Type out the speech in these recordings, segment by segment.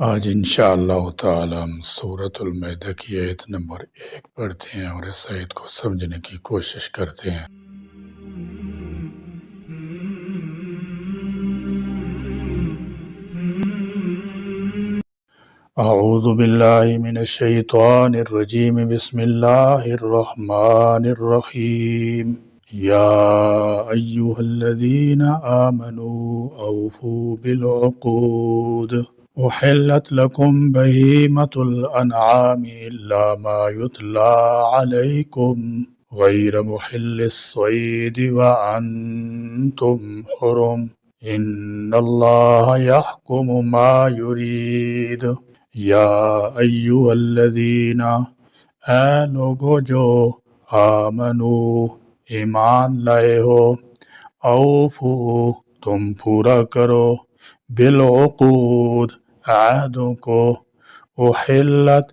آج انشاءاللہ تعالی ہم سورۃ المائدہ کی آیت نمبر 1 پڑھتے ہیں اور اس آیت کو سمجھنے کی کوشش کرتے ہیں۔ اعوذ باللہ من الشیطان الرجیم، بسم اللہ الرحمن الرحیم۔ یا ایہا الذین آمنوا اوفوا بالعقود احلت لکم بہیمۃ الانعام الا ما یتلی علیکم غیر محل الصید وانتم حرم ان اللہ یحکم ما یرید۔ یا ایہا الذین، اے لوگو جو آمنو ایمان لائے ہو، اوفو تم پورا کرو، بالعقود عہدوں کو، احلت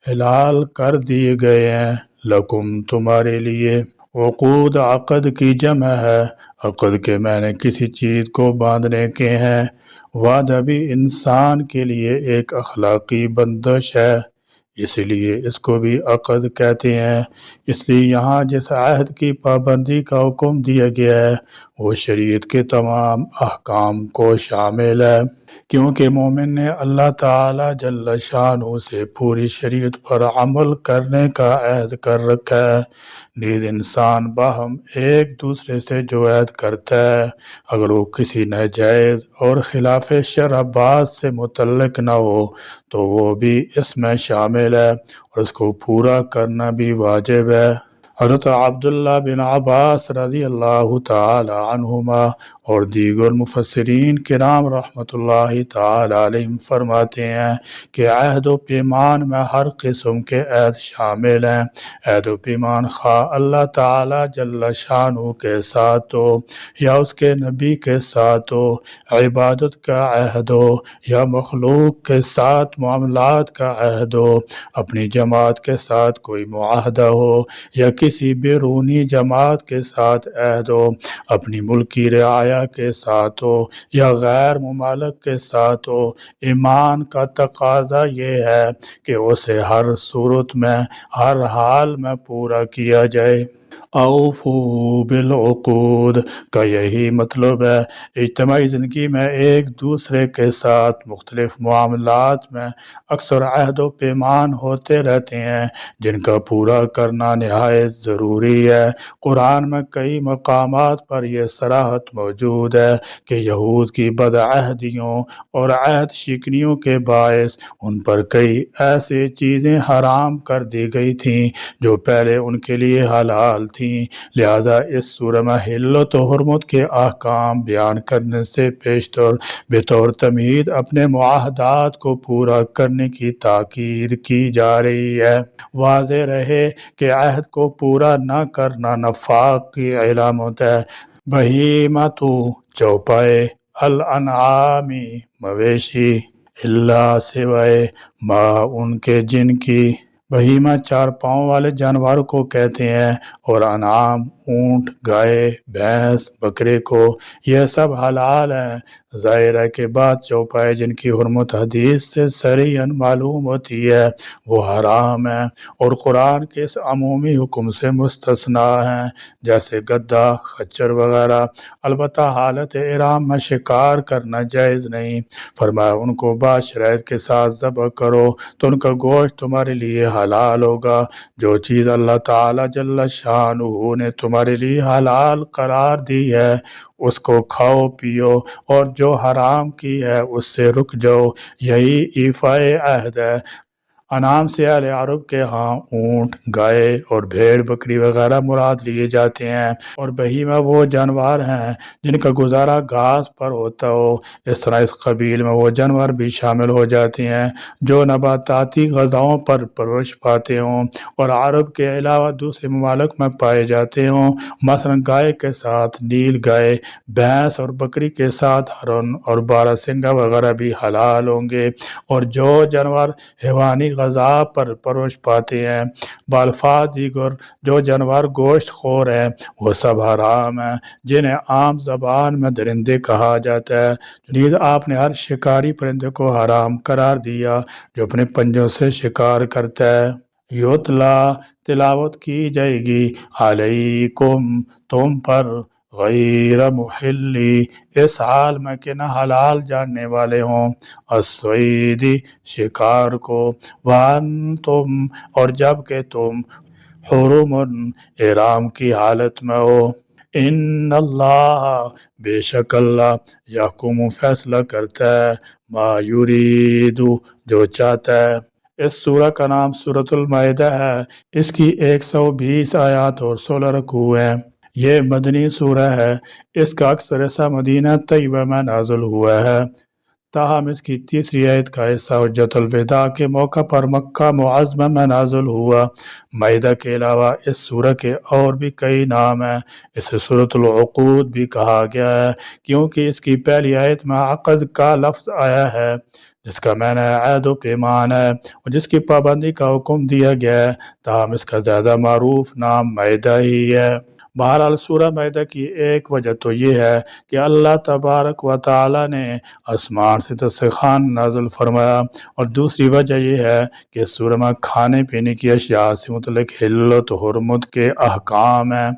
حلال کر دیے گئے ہیں، لکم تمہارے لیے۔ عقود عقد کی جمع ہے، عقد کے معنی کسی چیز کو باندھنے کے ہیں۔ وعدہ بھی انسان کے لیے ایک اخلاقی بندش ہے، اس لیے اس کو بھی عقد کہتے ہیں۔ اس لیے یہاں جس عہد کی پابندی کا حکم دیا گیا ہے وہ شریعت کے تمام احکام کو شامل ہے، کیونکہ مومن نے اللہ تعالی جل شانہ سے پوری شریعت پر عمل کرنے کا عہد کر رکھا ہے۔ نیز انسان باہم ایک دوسرے سے جو عہد کرتا ہے، اگر وہ کسی ناجائز اور خلاف شرع بات سے متعلق نہ ہو تو وہ بھی اس میں شامل ہے اور اس کو پورا کرنا بھی واجب ہے۔ حضرت عبداللہ بن عباس رضی اللہ تعالی عنہما اور دیگر مفسرین کرام رحمۃ اللہ تعالی علیہم فرماتے ہیں کہ عہد و پیمان میں ہر قسم کے عہد شامل ہیں۔ عہد و پیمان خواہ اللہ تعالی جل شانہ کے ساتھ ہو یا اس کے نبی کے ساتھ ہو، عبادت کا عہد ہو یا مخلوق کے ساتھ معاملات کا عہد ہو، اپنی جماعت کے ساتھ کوئی معاہدہ ہو یا کسی بیرونی جماعت کے ساتھ عہد ہو، اپنی ملکی رعایا کے ساتھ ہو یا غیر ممالک کے ساتھ ہو، ایمان کا تقاضا یہ ہے کہ اسے ہر صورت میں، ہر حال میں پورا کیا جائے۔ اوفو بالعقود کا یہی مطلب ہے۔ اجتماعی زندگی میں ایک دوسرے کے ساتھ مختلف معاملات میں اکثر عہد و پیمان ہوتے رہتے ہیں جن کا پورا کرنا نہایت ضروری ہے۔ قرآن میں کئی مقامات پر یہ صراحت موجود ہے کہ یہود کی بدعہدیوں اور عہد شکنیوں کے باعث ان پر کئی ایسی چیزیں حرام کر دی گئی تھیں جو پہلے ان کے لیے حلال تھیں۔ لہذا اس سورہ میں حلت و حرمت کے احکام بیان کرنے سے پیشتر بطور تمہید اپنے معاہدات کو پورا کرنے کی تاکید کی جا رہی ہے۔ واضح رہے کہ عہد کو پورا نہ کرنا نفاق کی علامت ہے۔ بہیمۃ چوپائے، الانعامی مویشی، الا سوائے، ما ان کے جن کی، بہیمہ چار پاؤں والے جانور کو کہتے ہیں اور انعام اونٹ، گائے، بھینس، بکرے کو، یہ سب حلال ہیں۔ ظاہر ہے کہ بعض چوپائے جن کی حرمت حدیث سے صریحاً معلوم ہوتی ہے وہ حرام ہیں اور قرآن کے اس عمومی حکم سے مستثنیٰ ہیں، جیسے گدھا، خچر وغیرہ۔ البتہ حالت احرام میں شکار کرنا جائز نہیں۔ فرمایا ان کو بعض شرائط کے ساتھ ذبح کرو تو ان کا گوشت تمہارے لیے حلال ہوگا۔ جو چیز اللہ تعالی جل شانہ نے تمہارے لیے حلال قرار دی ہے اس کو کھاؤ پیو، اور جو حرام کی ہے اس سے رک جاؤ، یہی ایفائے عہد ہے۔ انعام سے اہل عرب کے ہاں اونٹ، گائے اور بھیڑ بکری وغیرہ مراد لیے جاتے ہیں، اور بہیمہ وہ جانور ہیں جن کا گزارا گھاس پر ہوتا ہو۔ اس طرح اس قبیل میں وہ جانور بھی شامل ہو جاتے ہیں جو نباتاتی غذاؤں پر پرورش پاتے ہوں اور عرب کے علاوہ دوسرے ممالک میں پائے جاتے ہوں۔ مثلا گائے کے ساتھ نیل گائے، بھینس اور بکری کے ساتھ ہرن اور بارہ سنگا وغیرہ بھی حلال ہوں گے، اور جو جانور حیوانی غذا پر پروش پاتے ہیں، بالفاظ دیگر جو جانور گوشت خور ہیں وہ سب حرام ہیں، جنہیں عام زبان میں درندے کہا جاتا ہے۔ نیز آپ نے ہر شکاری پرندے کو حرام قرار دیا جو اپنے پنجوں سے شکار کرتا ہے۔ یتلا تلاوت کی جائے گی علیکم تم پر، غیر محلی اس حال میں کہ نہ حلال جاننے والے ہوں، الصیدی شکار کو، وانتم اور جب کہ تم حرم احرام کی حالت میں ہو۔ ان اللہ بے شک اللہ یحکم فیصلہ کرتا ہے، ما یرید جو چاہتا ہے۔ اس سورہ کا نام سورۃ المائدہ ہے۔ اس کی 120 آیات اور 16 رکوع ہیں۔ یہ مدنی سورہ ہے۔ اس کا اکثر حصہ مدینہ طیبہ میں نازل ہوا ہے، تاہم اس کی تیسری آیت کا حصہ حجۃ الوداع کے موقع پر مکہ معظمہ میں نازل ہوا۔ مائدہ کے علاوہ اس سورہ کے اور بھی کئی نام ہیں۔ اسے سورۃ العقود بھی کہا گیا ہے کیونکہ اس کی پہلی آیت میں عقد کا لفظ آیا ہے، جس کا معنی عہد و پیمان ہے اور جس کی پابندی کا حکم دیا گیا ہے، تاہم اس کا زیادہ معروف نام مائدہ ہی ہے۔ بہرحال سورہ مائدہ کی ایک وجہ تو یہ ہے کہ اللہ تبارک و تعالی نے آسمان سے دسترخوان نازل فرمایا، اور دوسری وجہ یہ ہے کہ اس سورہ میں کھانے پینے کی اشیاء سے متعلق حلت و حرمت کے احکام ہیں۔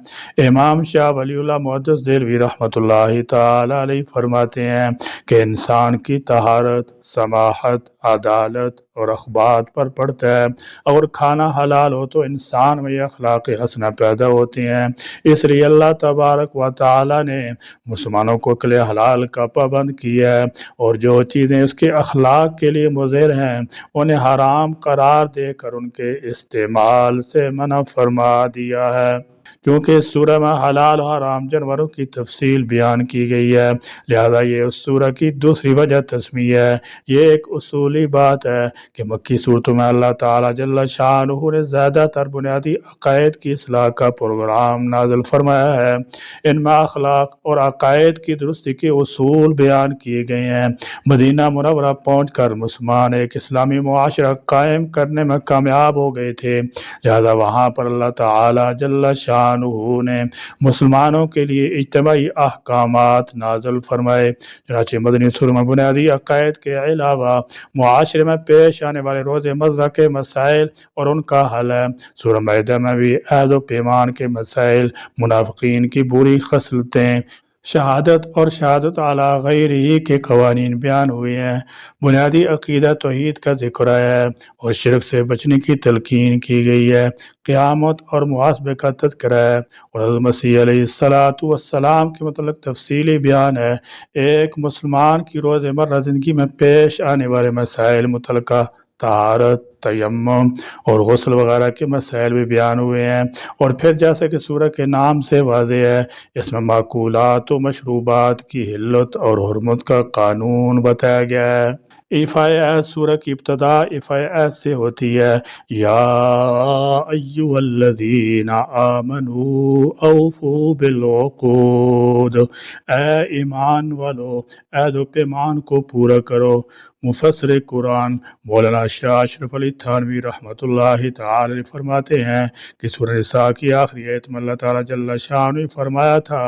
امام شاہ ولی اللہ محدث دہلوی رحمۃ اللہ تعالی علیہ فرماتے ہیں کہ انسان کی طہارت، سماحت، عدالت اور اخبات پر پڑتا ہے۔ اگر کھانا حلال ہو تو انسان میں یہ اخلاق حسنہ پیدا ہوتی ہیں۔ اس لیے اللہ تبارک و تعالی نے مسلمانوں کو اکل حلال کا پابند کیا ہے، اور جو چیزیں اس کے اخلاق کے لیے مضر ہیں انہیں حرام قرار دے کر ان کے استعمال سے منع فرما دیا ہے۔ کیونکہ اس سورہ میں حلال و حرام جانوروں کی تفصیل بیان کی گئی ہے، لہذا یہ اس سورہ کی دوسری وجہ تسمیہ ہے۔ یہ ایک اصولی بات ہے کہ مکی صورتوں میں اللہ تعالیٰ جل شانہ نے زیادہ تر بنیادی عقائد کی اصلاح کا پروگرام نازل فرمایا ہے۔ ان میں اخلاق اور عقائد کی درستی کے اصول بیان کیے گئے ہیں۔ مدینہ منورہ پہنچ کر مسلمان ایک اسلامی معاشرہ قائم کرنے میں کامیاب ہو گئے تھے، لہذا وہاں پر اللہ تعالیٰ جل شانہ نے مسلمانوں کے لیے اجتماعی احکامات نازل فرمائے۔ چنانچہ مدنی سورہ میں بنیادی عقائد کے علاوہ معاشرے میں پیش آنے والے روز مرہ کے مسائل اور ان کا حل ہے۔ سورہ مائدہ میں بھی عہد و پیمان کے مسائل، منافقین کی بری خصلتیں، شہادت اور شہادت علی غیرہ کے قوانین بیان ہوئے ہیں۔ بنیادی عقیدہ توحید کا ذکر ہے اور شرک سے بچنے کی تلقین کی گئی ہے۔ قیامت اور محاسبے کا تذکرہ ہے اور حضرت مسیح علیہ السلام کے متعلق تفصیلی بیان ہے۔ ایک مسلمان کی روز مرہ زندگی میں پیش آنے والے مسائل متعلقہ طہارت، تیمم اور غسل وغیرہ کے مسائل بھی بیان ہوئے ہیں۔ اور پھر جیسا کہ سورہ کے نام سے واضح ہے، اس میں معقولات و مشروبات کی حلت اور حرمت کا قانون بتایا گیا ہے۔ ایفائے عہد سورہ کی ابتدا ایفائے عہد سے ہوتی ہے، یا ایھا الذین آمنوا اوفوا بالعقود، اے ایمان والو عہد و پیمان کو پورا کرو۔ مفسر قرآن مولانا شاہ اشرف علی تھانوی رحمۃ اللہ تعالی فرماتے ہیں کہ سورہ نساء کی آخری آیت میں اللہ تعالیٰ جل شانہ نے فرمایا تھا،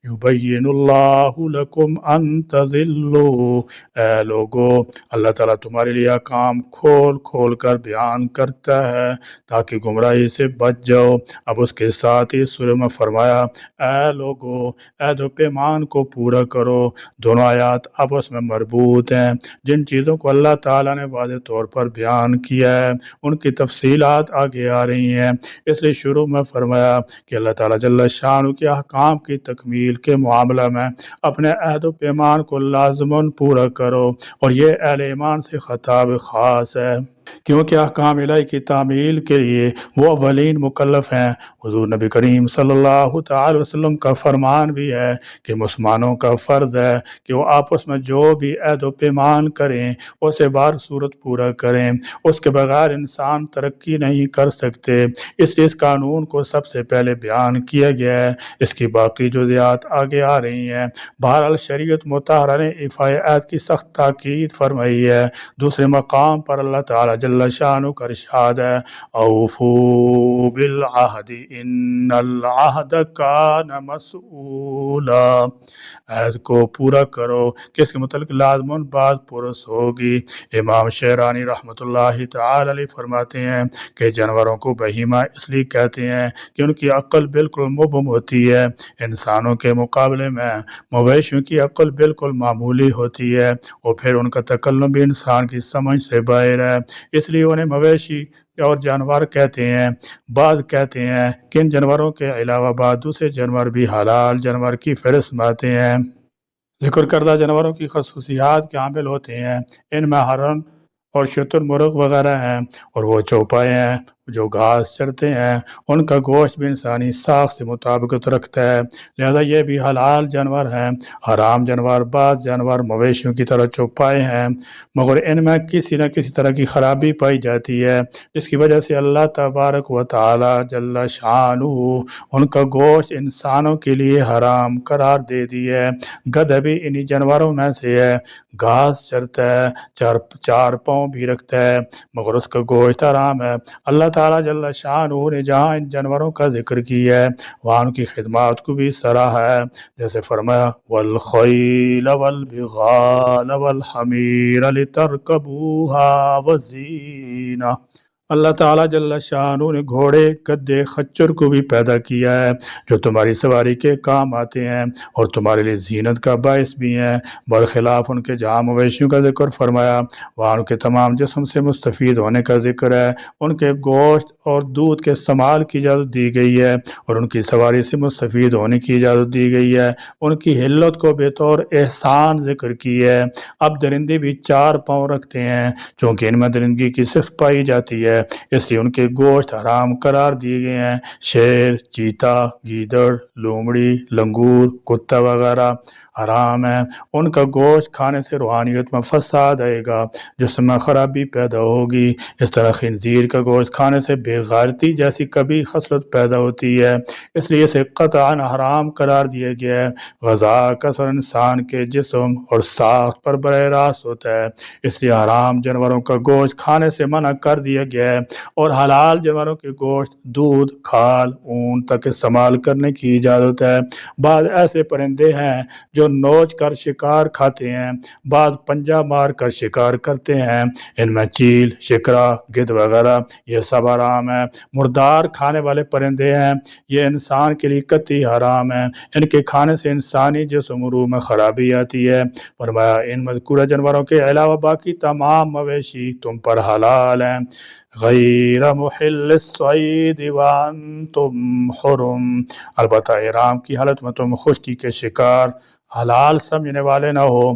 یبین اللہ لکم ان تضلوا، اے لوگو اللہ تعالیٰ تمہارے لیے احکام کھول کھول کر بیان کرتا ہے تاکہ گمراہی سے بچ جاؤ۔ اب اس کے ساتھ ہی سورہ میں فرمایا، اے لوگو عہد و پیمان کو پورا کرو۔ دونوں آیات آپس میں مربوط ہیں۔ جن چیزوں کو اللہ تعالیٰ نے واضح طور پر بیان کیا ہے ان کی تفصیلات آگے آ رہی ہیں۔ اس لیے شروع میں فرمایا کہ اللہ تعالیٰ جل شانہ کے احکام کی تکمیل کے معاملہ میں اپنے عہد و پیمان کو لازماً پورا کرو، اور یہ اہل ایمان سے خطاب خاص ہے کیونکہ احکام الہی کی تعمیل کے لیے وہ اولین مکلف ہیں۔ حضور نبی کریم صلی اللہ تعالی وسلم کا فرمان بھی ہے کہ مسلمانوں کا فرض ہے کہ وہ آپس میں جو بھی عہد و پیمان کریں اسے بہر صورت پورا کریں، اس کے بغیر انسان ترقی نہیں کر سکتے۔ اس لیے اس قانون کو سب سے پہلے بیان کیا گیا ہے، اس کی باقی جزیات آگے آ رہی ہیں۔ بہرحال شریعت مطہرہ نے ایفائے عہد کی سخت تاکید فرمائی ہے۔ دوسرے مقام پر اللہ تعالیٰ تعالی جل شانہ کا ارشاد ہے اوفو بالعہد ان العہد کان مسئولا، عہد کو پورا کرو کہ اس کے متعلق لازماً بات پرس ہوگی۔ امام شعرانی رحمۃ اللہ تعالی علیہ فرماتے ہیں کہ جانوروں کو بہیمہ اس لیے کہتے ہیں کہ ان کی عقل بالکل مبہم ہوتی ہے، انسانوں کے مقابلے میں مویشیوں کی عقل بالکل معمولی ہوتی ہے، اور پھر ان کا تکلم بھی انسان کی سمجھ سے باہر ہے، اس لیے انہیں مویشی اور جانور کہتے ہیں۔ بعض کہتے ہیں کہ ان جانوروں کے علاوہ بعض دوسرے جانور بھی حلال جانور کی فہرست میں آتے ہیں۔ ذکر کردہ جانوروں کی خصوصیات کے حامل ہوتے ہیں، ان میں ہرن اور شتر مرغ وغیرہ ہیں، اور وہ چوپائے ہیں جو گھاس چرتے ہیں، ان کا گوشت بھی انسانی ساخت سے مطابقت رکھتا ہے، لہذا یہ بھی حلال جانور ہیں۔ حرام جانور بعض جانور مویشیوں کی طرح چوپائے ہیں، مگر ان میں کسی نہ کسی طرح کی خرابی پائی جاتی ہے، جس کی وجہ سے اللہ تبارک و تعالی جل شانہ ان کا گوشت انسانوں کے لیے حرام قرار دے دی ہے۔ گدھا بھی انہی جانوروں میں سے ہے، گھاس چرتا ہے، چار پاؤں بھی رکھتا ہے، مگر اس کا گوشت حرام ہے۔ اللہ تعالیٰ جل شانہ نے جہاں ان جانوروں کا ذکر کیا ہے وہاں ان کی خدمات کو بھی سراہا ہے، جیسے فرمایا والخیل والبغال والحمیر لترکبوها وزینہ۔ اللہ تعالیٰ جل شانہ نے گھوڑے، گدھے، خچر کو بھی پیدا کیا ہے جو تمہاری سواری کے کام آتے ہیں اور تمہارے لیے زینت کا باعث بھی ہیں، برخلاف ان کے جہاں مویشیوں کا ذکر فرمایا وہاں ان کے تمام جسم سے مستفید ہونے کا ذکر ہے، ان کے گوشت اور دودھ کے استعمال کی اجازت دی گئی ہے اور ان کی سواری سے مستفید ہونے کی اجازت دی گئی ہے، ان کی حلت کو بطور احسان ذکر کی ہے۔ اب درندے بھی چار پاؤں رکھتے ہیں چونکہ ان میں درندگی کی صفت پائی جاتی ہے، اس لیے ان کے گوشت حرام قرار دیے گئے ہیں۔ شیر، چیتا، گیدڑ، لومڑی، لنگور، کتا وغیرہ حرام ہیں، ان کا گوشت کھانے سے روحانیت میں فساد آئے گا، جسم میں خرابی پیدا ہوگی۔ اس طرح خنزیر کا گوشت کھانے سے بے غیرتی جیسی کبھی خصلت پیدا ہوتی ہے، اس لیے اسے قطعاً حرام قرار دیا گیا ہے۔ غذا کا اثر انسان کے جسم اور ساخت پر براہ راست ہوتا ہے، اس لیے حرام جانوروں کا گوشت کھانے سے منع کر دیا گیا ہے، اور حلال جانوروں کے گوشت، دودھ، کھال، اون تک استعمال کرنے کی اجازت ہے۔ بعض ایسے پرندے ہیں جو نوچ کر شکار کھاتے ہیں، بعض پنجہ مار کر شکار کرتے ہیں، ان میں چیل، شکرا، گدھ وغیرہ یہ سب حرام ہیں۔ مردار کھانے والے پرندے ہیں، یہ انسان کے لیے قطعی حرام ہیں، ان کے کھانے سے انسانی جسم و روح میں خرابی آتی ہے۔ فرمایا ان مذکورہ جانوروں کے علاوہ باقی تمام مویشی تم پر حلال ہیں غیر محل الصید وانتم حرم، البتہ احرام کی حالت میں تم خشکی کے شکار حلال سمجھنے والے نہ ہو۔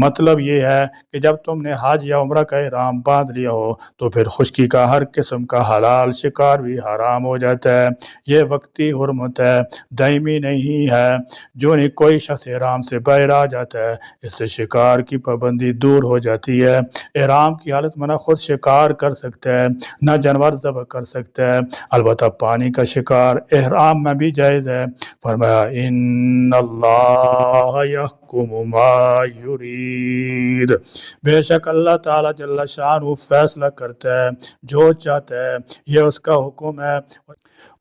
مطلب یہ ہے کہ جب تم نے حج یا عمرہ کا احرام باندھ لیا ہو تو پھر خشکی کا ہر قسم کا حلال شکار بھی حرام ہو جاتا ہے۔ یہ وقتی حرمت ہے، دائمی نہیں ہے۔ جو نہیں کوئی شخص احرام سے باہر آ جاتا ہے اس سے شکار کی پابندی دور ہو جاتی ہے۔ احرام کی حالت میں نہ خود شکار کر سکتا ہے نہ جانور ذبح کر سکتا ہے، البتہ پانی کا شکار احرام میں بھی جائز ہے۔ فرمایا ان اللہ یحکم ما یرید، بے شک اللہ تعالی جل شانہ فیصلہ کرتا ہے جو چاہتا ہے، یہ اس کا حکم ہے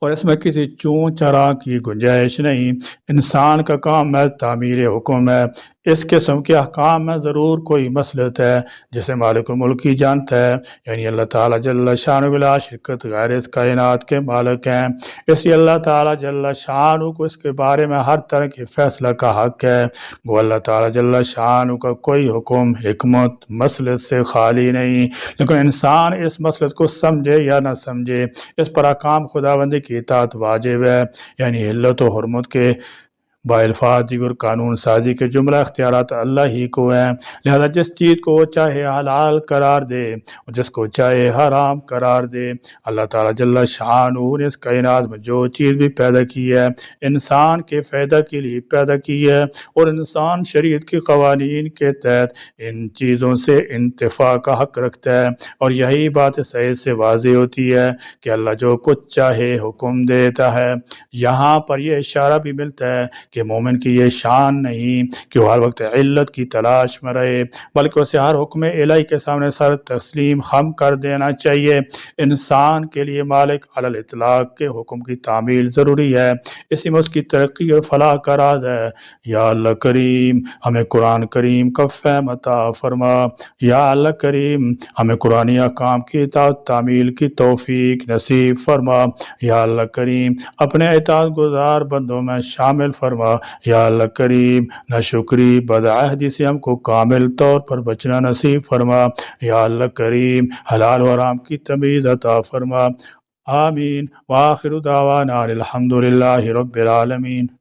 اور اس میں کسی چون چرا کی گنجائش نہیں۔ انسان کا کام ہے تعمیر حکم ہے، اس قسم کے احکام میں ضرور کوئی مصلحت ہے جسے مالک الملک ہی جانتا ہے، یعنی اللہ تعالیٰ جل شانہ بلا شرکت غیر اس کائنات کے مالک ہیں، اس لیے اللہ تعالیٰ جل شانہ کو اس کے بارے میں ہر طرح کے فیصلہ کا حق ہے۔ وہ اللہ تعالیٰ جل شانہ کا کوئی حکم، حکمت، مصلحت سے خالی نہیں، لیکن انسان اس مصلحت کو سمجھے یا نہ سمجھے اس پر احکام خداوندی کی اطاعت واجب ہے، یعنی حلت و حرمت کے بالفاظ دیگر قانون سازی کے جملہ اختیارات اللہ ہی کو ہیں، لہذا جس چیز کو وہ چاہے حلال قرار دے اور جس کو چاہے حرام قرار دے۔ اللہ تعالیٰ جل شانہ نے اس کائنات میں جو چیز بھی پیدا کی ہے انسان کے فائدہ کے لیے پیدا کی ہے، اور انسان شریعت کے قوانین کے تحت ان چیزوں سے انتفاع کا حق رکھتا ہے، اور یہی بات صحیح سے واضح ہوتی ہے کہ اللہ جو کچھ چاہے حکم دیتا ہے۔ یہاں پر یہ اشارہ بھی ملتا ہے کہ مومن کی یہ شان نہیں کہ وہ ہر وقت علت کی تلاش میں رہے، بلکہ اسے ہر حکم الہی کے سامنے سر تسلیم خم کر دینا چاہیے۔ انسان کے لیے مالک علی الاطلاق کے حکم کی تعمیل ضروری ہے، اسی میں اس کی ترقی اور فلاح کا راز ہے۔ یا اللہ کریم ہمیں قرآن کریم کا فہم عطا فرما، یا اللہ کریم ہمیں قرآنی احکام کی اطاعت تعمیل کی توفیق نصیب فرما، یا اللہ کریم اپنے اطاعت گزار بندوں میں شامل فرما، یا اللہ کریم ناشکری بدعہدی سے ہم کو کامل طور پر بچنا نصیب فرما، یا اللہ کریم حلال و حرام کی تمیز عطا فرما۔ آمین۔ وآخر دعوانا الحمد للہ رب العالمین۔